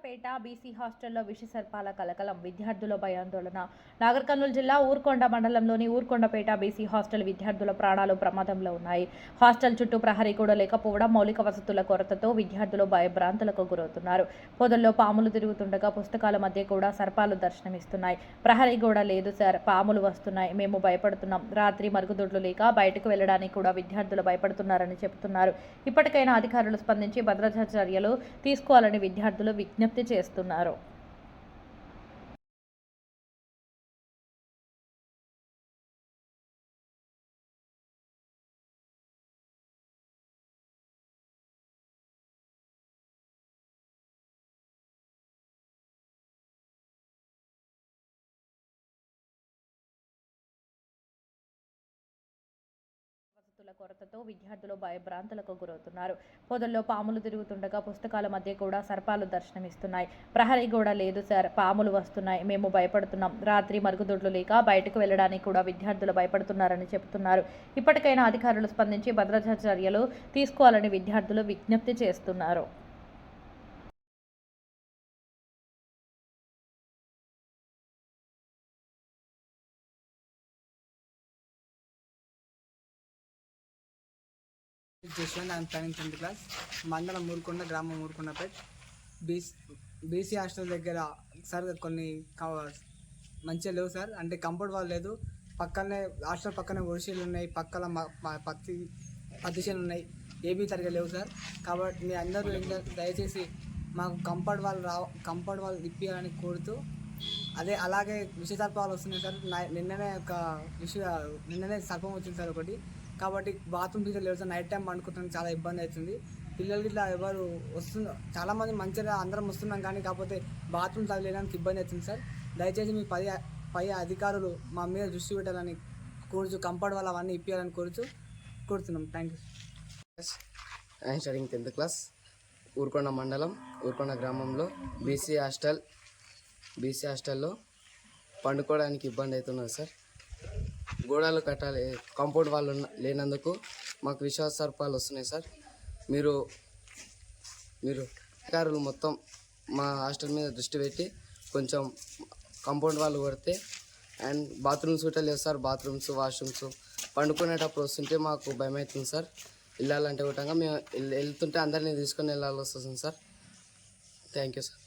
Urkondapeta BC హాస్టల్లో విషసర్పాల కలకలం, విద్యార్థుల భయాందోళన. నాగర్ కర్నూలు జిల్లా ఊర్కొండ మండలంలోని ఊర్కొండపేట బీసీ హాస్టల్ విద్యార్థుల ప్రాణాలు ప్రమాదంలో ఉన్నాయి. హాస్టల్ చుట్టూ ప్రహరీ కూడా లేకపోవడం, మౌలిక వసతుల కొరతతో విద్యార్థులు భయభ్రాంతులకు గురవుతున్నారు. పొదల్లో పాములు తిరుగుతుండగా పుస్తకాల మధ్య కూడా సర్పాలు దర్శనమిస్తున్నాయి. ప్రహరీ గోడ లేదు సార్, పాములు వస్తున్నాయి, మేము భయపడుతున్నాం. రాత్రి మరుగుదొడ్లు లేక బయటకు వెళ్లడానికి కూడా విద్యార్థులు భయపడుతున్నారని చెబుతున్నారు. ఇప్పటికైనా అధికారులు స్పందించి భద్రతా చర్యలు తీసుకోవాలని విద్యార్థులు విజ్ఞప్తి చేస్తున్నారు. వసతుల కొరతతో విద్యార్థులు భయభ్రాంతులకు గురవుతున్నారు. పొదల్లో పాములు తిరుగుతుండగా పుస్తకాల మధ్య కూడా సర్పాలు దర్శనమిస్తున్నాయి. ప్రహరీ గోడ లేదు సార్, పాములు వస్తున్నాయి, మేము భయపడుతున్నాం. రాత్రి మరుగుదొడ్లు లేక బయటకు వెళ్లడానికి కూడా విద్యార్థులు భయపడుతున్నారని చెబుతున్నారు. ఇప్పటికైనా అధికారులు స్పందించి భద్రతా చర్యలు తీసుకోవాలని విద్యార్థులు విజ్ఞప్తి చేస్తున్నారు. Jashwanth, I'm planning 10th class. మండలం ఊరుకొండ, గ్రామం ఊరుకొండపేట. బీసీ హాస్టల్ దగ్గర సార్ కొన్ని మంచిగా లేవు సార్. అంటే కంఫర్ట్ వాళ్ళు లేదు. పక్కనే హాస్టల్ పక్కనే ఒడిషీలు ఉన్నాయి, పక్కన పత్తి చేనులు ఉన్నాయి. ఏబీ సరిగా లేవు సార్. కాబట్టి మీ అందరూ దయచేసి మాకు కంఫర్ట్ వాళ్ళు ఇప్పించాలని కోరుతూ, అలాగే విషసర్పాలు వస్తున్నాయి సార్. నిన్ననే సర్పం వచ్చింది సార్ ఒకటి. కాబట్టి బాత్రూమ్ ఫీజర్ లేదు సార్. నైట్ టైం పండుకుంటానికి చాలా ఇబ్బంది అవుతుంది. పిల్లలకి ఇట్లా ఎవరు చాలామంది మంచిగా అందరం వస్తున్నాం, కానీ కాకపోతే బాత్రూమ్ తగలేడానికి ఇబ్బంది అవుతుంది సార్. దయచేసి మీ పై అధికారులు మా మీద దృష్టి పెట్టాలని కోరుచు, కంఫర్ట్ వాళ్ళు అవన్నీ ఇప్పించాలని కోరుతున్నాం. Thank you. I'm studying 10th class. Urkonda మండలం, ఊర్కొండ గ్రామంలో బీసీ హాస్టల్లో పండుకోవడానికి ఇబ్బంది అవుతున్నది సార్. గోడలు కట్టాలి, కాంపౌండ్ వాళ్ళు లేనందుకు మాకు విశ్వాస సర్పాలు వస్తున్నాయి సార్. మీరు అధికారులు మొత్తం మా హాస్టల్ మీద దృష్టి పెట్టి కొంచెం కాంపౌండ్ వాళ్ళు కొడితే, అండ్ బాత్రూమ్స్ కూడా లేవు సార్. బాత్రూమ్స్, వాష్రూమ్స్ పండుకునేటప్పుడు వస్తుంటే మాకు భయం అవుతుంది సార్. వెళ్ళాలంటే కూడా మేము వెళ్తుంటే అందరినీ తీసుకొని వెళ్ళాల్సి వస్తుంది సార్. Thank you sir.